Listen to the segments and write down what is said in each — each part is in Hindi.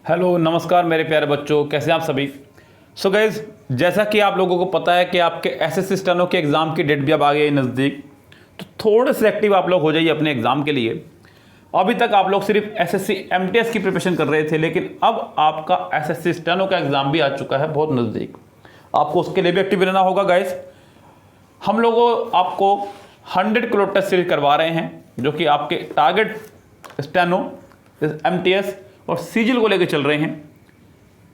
हेलो नमस्कार मेरे प्यारे बच्चों, कैसे हैं आप सभी। सो गाइज, जैसा कि आप लोगों को पता है कि आपके एसएससी स्टेनो के एग्ज़ाम की डेट भी अब आ गई है नज़दीक, तो थोड़े से एक्टिव आप लोग हो जाइए अपने एग्ज़ाम के लिए। अभी तक आप लोग सिर्फ एसएससी एमटीएस की प्रिपरेशन कर रहे थे, लेकिन अब आपका एसएससी स्टेनो का एग्ज़ाम भी आ चुका है बहुत नज़दीक। आपको उसके लिए भी एक्टिव रहना होगा गाइज। हम लोगों आपको 100 किलो टेस्ट सीरीज करवा रहे हैं, जो कि आपके टारगेट स्टेनो, एमटीएस और सीजिल को लेकर चल रहे हैं।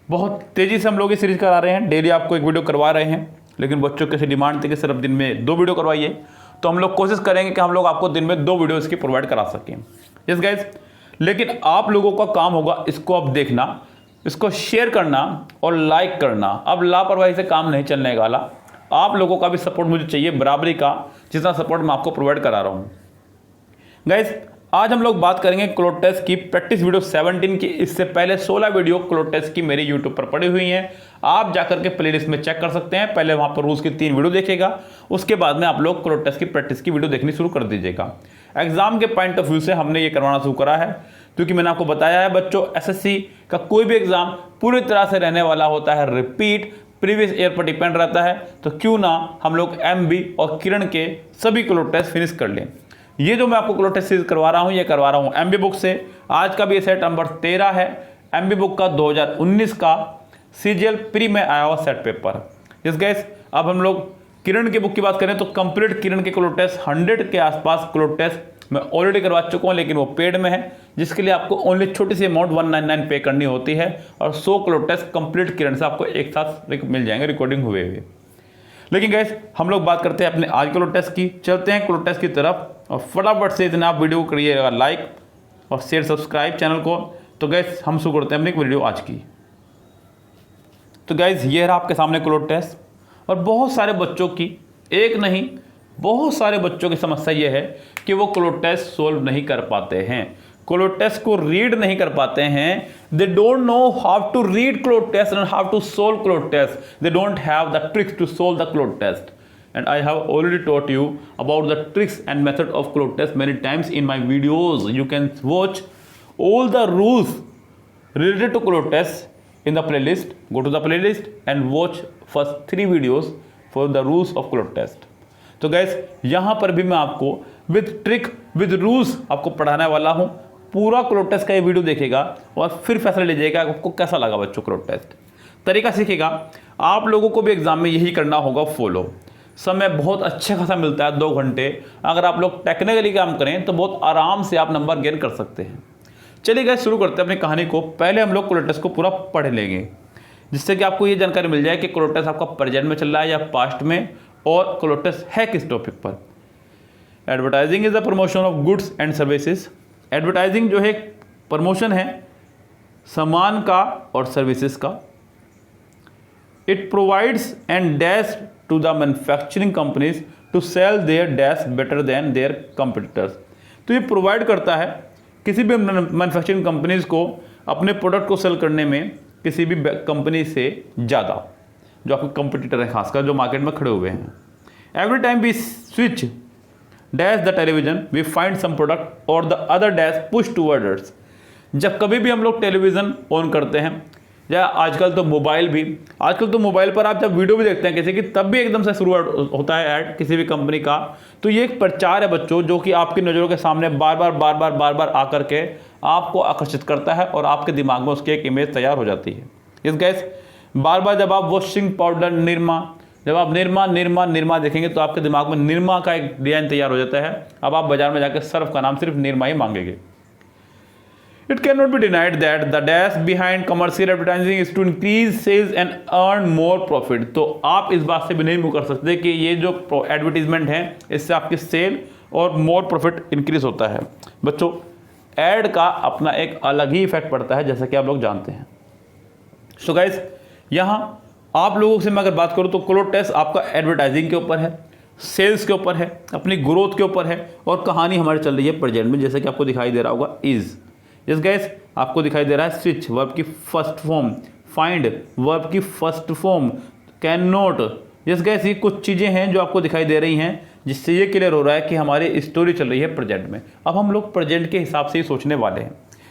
बहुत तेज़ी से हम लोग ये सीरीज करा रहे हैं, डेली आपको एक वीडियो करवा रहे हैं, लेकिन बच्चों की डिमांड थी कि सिर्फ दिन में 2 वीडियो करवाइए, तो हम लोग कोशिश करेंगे कि हम लोग आपको दिन में 2 वीडियो इसकी प्रोवाइड करा सकें। यस गाइज, लेकिन आप लोगों का काम होगा इसको अब देखना, इसको शेयर करना और लाइक करना। अब लापरवाही से काम नहीं चलने वाला। आप लोगों का भी सपोर्ट मुझे चाहिए, बराबरी का, जितना सपोर्ट मैं आपको प्रोवाइड करा रहा हूँ। गाइज, आज हम लोग बात करेंगे क्लोट टेस्ट की प्रैक्टिस वीडियो 17 की। इससे पहले 16 वीडियो क्लोट टेस्ट की मेरे यूट्यूब पर पड़ी हुई हैं, आप जाकर के प्लेलिस्ट में चेक कर सकते हैं। पहले वहां पर रूल्स की 3 वीडियो देखिएगा, उसके बाद में आप लोग क्लोट टेस्ट की प्रैक्टिस की वीडियो देखनी शुरू कर दीजिएगा। एग्जाम के पॉइंट ऑफ व्यू से हमने ये करवाना शुरू करा है, क्योंकि मैंने आपको बताया है बच्चों, एसएससी का कोई भी एग्जाम पूरी तरह से रहने वाला होता है रिपीट, प्रीवियस ईयर पर डिपेंड रहता है। तो क्यों ना हम लोग एमबी और किरण के सभी क्लोट टेस्ट फिनिश कर लें। ये जो मैं आपको क्लोट टेस्ट सीरीज करवा रहा हूँ, ये करवा रहा हूँ एमबी बुक से। आज का भी सेट नंबर 13 है, एमबी बुक का 2019 का सीजीएल प्री में आया हुआ सेट पेपर। इस गैस, अब हम लोग किरण की बुक की बात करें तो कंप्लीट किरण के क्लोट टेस्ट 100 के आसपास क्लोट टेस्ट मैं ऑलरेडी करवा चुका हूँ, लेकिन वो पेड में है, जिसके लिए आपको ओनली छोटी सी अमाउंट 199 पे करनी होती है, और 100 क्लोट टेस्ट कंप्लीट किरण से आपको एक साथ मिल जाएंगे रिकॉर्डिंग हुए हुए। लेकिन गैस, हम लोग बात करते हैं अपने आज क्लोट टेस्ट की। चलते हैं क्लोट टेस्ट की तरफ, और फटाफट से इतना आप वीडियो को करिएगा लाइक और शेयर, सब्सक्राइब चैनल को। तो गैस, हम शुरू करते हैं अपनी वीडियो आज की। तो गैस, ये रहा आपके सामने क्लोट टेस्ट, और बहुत सारे बच्चों की, एक नहीं बहुत सारे बच्चों की समस्या ये है कि वो क्लोट टेस्ट सोल्व नहीं कर पाते हैं, क्लोट टेस्ट को रीड नहीं कर पाते हैं। They don't know how to read cloze test and how to solve cloze test. They don't have the tricks to solve the cloze test. And I have already taught you about the tricks and method of cloud test many times in my videos. You can watch all the rules related to cloud test in the playlist. Go to the playlist and watch first 3 videos for the rules of cloud test. तो guys, यहाँ पर भी मैं आपको with trick with rules आपको पढ़ाने वाला हूँ। पूरा क्लोड टेस्ट का ये वीडियो देखेगा और फिर फैसला लीजिएगा आपको कैसा लगा बच्चों क्लोड टेस्ट। तरीका सीखेगा, आप लोगों को भी एग्जाम में यही करना होगा फॉलो। समय बहुत अच्छा खासा मिलता है, 2 घंटे। अगर आप लोग टेक्निकली काम करें तो बहुत आराम से आप नंबर गेन कर सकते हैं। चलिए गाइस, शुरू करते हैं अपनी कहानी को। पहले हम लोग क्लोट टेस्ट को पूरा पढ़ लेंगे, जिससे कि आपको ये जानकारी मिल जाए कि क्लोट टेस्ट आपका प्रेजेंट में चल रहा है या पास्ट में, और क्लोट टेस्ट है किस टॉपिक पर। Advertising is the promotion of goods and services. Advertising जो है प्रमोशन है सामान का और सर्विसेज का। It provides and dash to the manufacturing companies to sell their dash better than their competitors. तो ये प्रोवाइड करता है किसी भी मैन्युफैक्चरिंग कंपनीज को अपने प्रोडक्ट को सेल करने में किसी भी कंपनी से ज़्यादा, जो आपके कंपटीटर हैं, खासकर जो मार्केट में खड़े हुए हैं। Every time we switch dash the television we find some product और the other dash push towards. जब कभी भी हम लोग टेलीविज़न ऑन करते हैं, या आजकल तो मोबाइल भी, आजकल तो मोबाइल पर आप जब वीडियो भी देखते हैं किसी की, तब भी एकदम से शुरुआत होता है ऐड किसी भी कंपनी का, तो ये एक प्रचार है बच्चों, जो कि आपकी नज़रों के सामने बार बार आकर के आपको आकर्षित करता है, और आपके दिमाग में उसकी एक इमेज तैयार हो जाती है। इस गैस, बार बार जब आप वॉशिंग पाउडर निरमा, जब आप निरमा देखेंगे तो आपके दिमाग में निरमा का एक डिजाइन तैयार हो जाता है। अब आप बाजार में जाकर सर्फ का नाम सिर्फ निरमा ही मांगेंगे। It cannot be denied that the dash behind commercial advertising is to increase sales and earn more profit. तो आप इस बात से भी नहीं मुकर सकते कि ये जो एडवर्टीजमेंट है, इससे आपकी सेल और मोर प्रॉफिट इंक्रीज होता है। बच्चों, एड का अपना एक अलग ही इफेक्ट पड़ता है, जैसा कि आप लोग जानते हैं। सो गाइस, यहाँ आप लोगों से मैं अगर बात करूँ तो क्लोट टेस्ट आपका एडवर्टाइजिंग के ऊपर है, सेल्स के ऊपर है, अपनी ग्रोथ के ऊपर है, और कहानी हमारी चल रही है प्रेजेंट में, जैसे कि आपको दिखाई दे रहा होगा इज। यस गाइस, आपको दिखाई दे रहा है स्विच वर्ब की फर्स्ट फॉर्म, फाइंड वर्ब की first form, can not. Yes guys, ये कुछ चीज़ें हैं जो आपको दिखाई दे रही हैं, जिससे ये क्लियर हो रहा है कि हमारी स्टोरी चल रही है प्रेजेंट में। अब हम लोग प्रेजेंट के हिसाब से ही सोचने वाले हैं।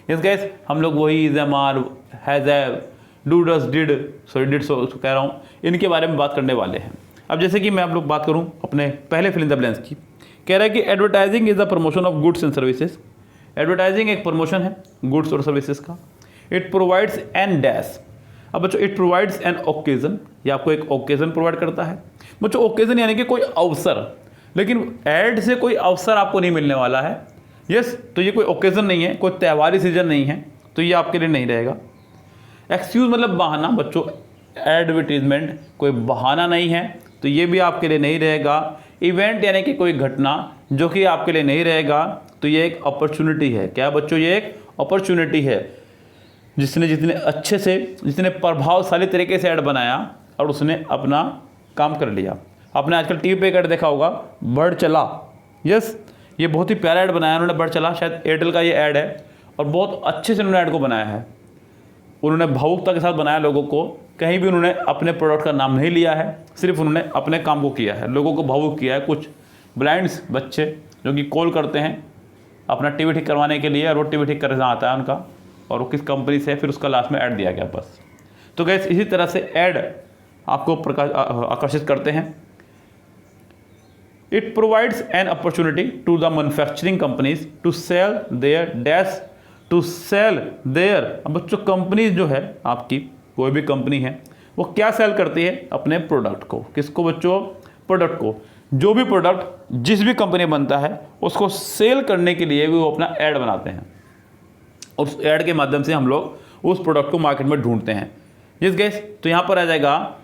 यस गाइस, हम लोग वही is am are has have, do does did, sorry did सो कह रहा हूँ, इनके बारे में बात करने वाले हैं। अब जैसे कि मैं आप लोग बात करूँ अपने पहले फिल इन द ब्लैंक्स की, कह रहा है कि advertising is the promotion of goods and services. Advertising एक प्रमोशन है गुड्स और सर्विसेज का। इट प्रोवाइड्स एन डैश, अब बच्चों इट प्रोवाइड्स एन ओकेजन, ये आपको एक ओकेजन प्रोवाइड करता है बच्चों। ओकेजन यानी कि कोई अवसर, लेकिन ऐड से कोई अवसर आपको नहीं मिलने वाला है। यस, तो ये कोई ओकेजन नहीं है, कोई त्योहारी सीजन नहीं है, तो ये आपके लिए नहीं रहेगा। एक्सक्यूज मतलब बहाना बच्चों, एडवर्टीजमेंट कोई बहाना नहीं है, तो ये भी आपके लिए नहीं रहेगा। इवेंट यानी कि कोई घटना, जो कि आपके लिए नहीं रहेगा, तो ये एक अपॉर्चुनिटी है। क्या बच्चों, ये एक अपॉर्चुनिटी है। जिसने जितने अच्छे से, जितने प्रभावशाली तरीके से ऐड बनाया और उसने अपना काम कर लिया। आपने आजकल टीवी पे ऐड देखा होगा, बढ़ चला। यस, ये बहुत ही प्यारा ऐड बनाया उन्होंने, बढ़ चला, शायद एयरटेल का ये ऐड है और बहुत अच्छे से उन्होंने ऐड को बनाया है। उन्होंने भावुकता के साथ बनाया लोगों को, कहीं भी उन्होंने अपने प्रोडक्ट का नाम नहीं लिया है, सिर्फ उन्होंने अपने काम को किया है, लोगों को भावुक किया है। कुछ ब्लाइंड्स बच्चे जो कि कॉल करते हैं अपना टीवी ठीक करवाने के लिए, और वो टीवी ठीक करना आता है उनका, और वो किस कंपनी से है, फिर उसका लास्ट में ऐड दिया गया बस। तो गैस इसी तरह से ऐड आपको आकर्षित करते हैं। It provides an opportunity to the manufacturing companies to sell their dash, to sell their. अब बच्चों कंपनीज जो है आपकी, कोई भी कंपनी है, वो क्या सेल करती है, अपने प्रोडक्ट को। किसको बच्चों, प्रोडक्ट को। जो भी प्रोडक्ट जिस भी कंपनी बनता है उसको सेल करने के लिए भी वो अपना ऐड बनाते हैं, और उस ऐड के माध्यम से हम लोग उस प्रोडक्ट को मार्केट में ढूंढते हैं। जिस गैस, तो यहाँ पर आ जाएगा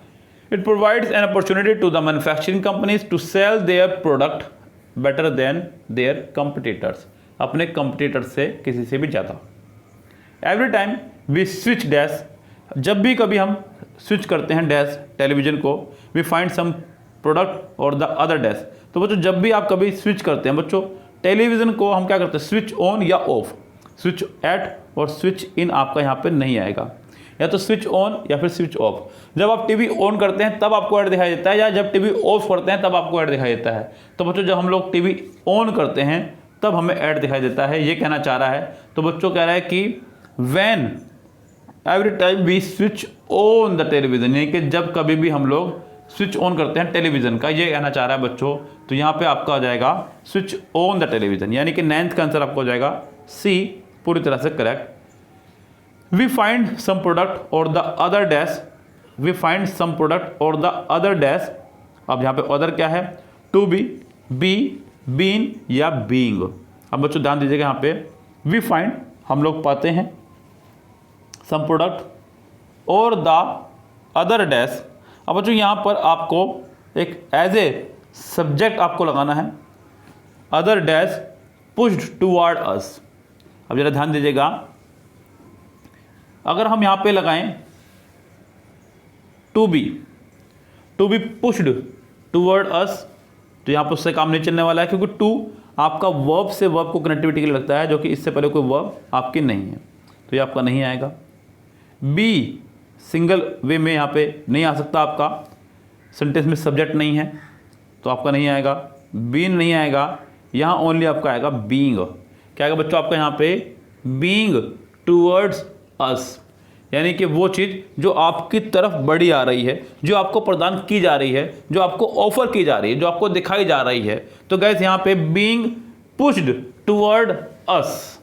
it provides an opportunity to the manufacturing companies to sell their product better than their competitors, अपने कंपटीटर से किसी से भी ज़्यादा। Every time we switch dash, जब भी कभी हम स्विच करते हैं डैश टेलीविज़न को, वी फाइंड सम प्रोडक्ट और द अदर डैश। तो बच्चों जब भी आप कभी स्विच करते हैं बच्चों टेलीविज़न को, हम क्या करते हैं, स्विच ऑन या ऑफ, स्विच एट और स्विच इन आपका यहाँ पे नहीं आएगा, या तो स्विच ऑन या फिर स्विच ऑफ। जब आप टीवी ऑन करते हैं तब आपको ऐड दिखाई देता है, या जब टीवी ऑफ करते हैं तब आपको ऐड दिखाई देता है। तो बच्चों जब हम लोग टीवी ऑन करते हैं तब हमें ऐड दिखाई देता है, ये कहना चाह रहा है। तो बच्चों कह रहा है कि when every time we switch on the television, यानी कि जब कभी भी हम लोग स्विच ऑन करते हैं टेलीविज़न का, ये कहना चाह रहा है बच्चों। तो यहाँ पे आपका आ जाएगा स्विच ऑन द टेलीविज़न, यानी कि 9th का आंसर आपको हो जाएगा सी, पूरी तरह से correct. We find some product और the other dash, we find some product और द अदर डैश। अब यहाँ पे अदर क्या है, टू बी, बी, बीन या बीइंग। अब बच्चों ध्यान दीजिएगा, यहाँ पे वी फाइंड हम लोग पाते हैं सम प्रोडक्ट और द अदर डैश। अब बच्चों यहाँ पर आपको एक एज ए सब्जेक्ट आपको लगाना है, अदर डैश पुश्ड टूवर्ड अस। अब जरा ध्यान दीजिएगा, अगर हम यहाँ पे लगाएं टू बी पुश्ड टूवर्ड अस, तो यहाँ पर उससे काम नहीं चलने वाला है, क्योंकि टू आपका वर्ब से वर्ब को कनेक्टिविटी के लिए लगता है, जो कि इससे पहले कोई वर्ब आपकी नहीं है, तो ये आपका नहीं आएगा। बी सिंगल वे में यहाँ पे नहीं आ सकता, आपका सेंटेंस में सब्जेक्ट नहीं है, तो आपका नहीं आएगा। बीन नहीं आएगा, यहाँ ओनली आपका आएगा बीइंग। क्या आएगा बच्चों आपका यहाँ पे, बीइंग टूवर्ड्स अस, यानी कि वो चीज़ जो आपकी तरफ बढ़ी आ रही है, जो आपको प्रदान की जा रही है, जो आपको ऑफर की जा रही है, जो आपको दिखाई जा रही है। तो गैस यहाँ पे being pushed toward us,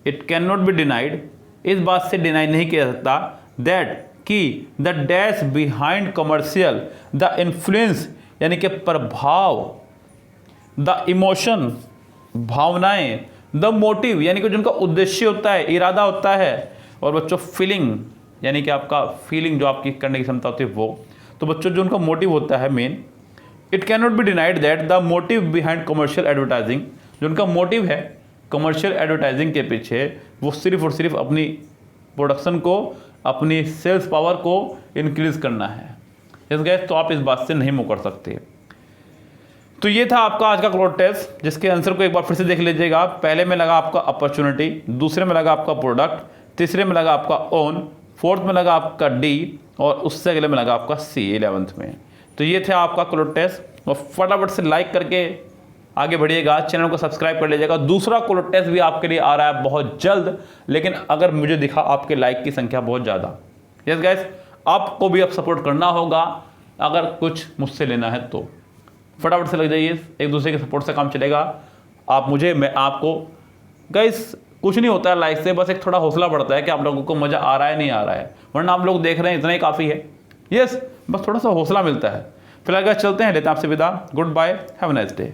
it can not be denied, इस बात से डिनाई नहीं किया जा सकता, दैट कि the dash behind commercial, the influence यानी कि प्रभाव, द इमोशन भावनाएं, द मोटिव यानी कि जिनका उद्देश्य होता है, इरादा होता है, और बच्चों फीलिंग यानी कि आपका फीलिंग जो आपकी करने की क्षमता होती है वो। तो बच्चों जो उनका मोटिव होता है main, it can not be denied that the motive behind commercial advertising, जो उनका मोटिव है कमर्शियल एडवर्टाइजिंग के पीछे, वो सिर्फ और सिर्फ अपनी प्रोडक्शन को, अपनी सेल्स पावर को इंक्रीज करना है। इस गैस तो आप इस बात से नहीं मुकर सकते। तो ये था आपका आज का क्लोड टेस्ट, जिसके आंसर को एक बार फिर से देख लीजिएगा। पहले में लगा आपका अपॉर्चुनिटी, दूसरे में लगा आपका प्रोडक्ट, तीसरे में लगा आपका ओन, फोर्थ में लगा आपका डी, और उससे अगले में लगा आपका सी 11th में। तो ये थे आपका क्लोड टेस्ट, और फटाफट से लाइक करके आगे बढ़िएगा, चैनल को सब्सक्राइब कर लीजिएगा। दूसरा कोलर टेस्ट भी आपके लिए आ रहा है बहुत जल्द, लेकिन अगर मुझे दिखा आपके लाइक की संख्या बहुत ज़्यादा। यस गाइस, आपको भी अब सपोर्ट करना होगा अगर कुछ मुझसे लेना है तो फटाफट से लग जाइए, एक दूसरे के सपोर्ट से काम चलेगा। आप मुझे, मैं आपको। गाइस कुछ नहीं होता है लाइक से, बस एक थोड़ा हौसला बढ़ता है कि आप लोगों को मज़ा आ रहा है नहीं आ रहा है, वरना आप लोग देख रहे हैं इतना ही काफ़ी है। यस, बस थोड़ा सा हौसला मिलता है। फिलहाल गाइस चलते हैं, लेते हैं आपसे विदा। Goodbye, have a nice day.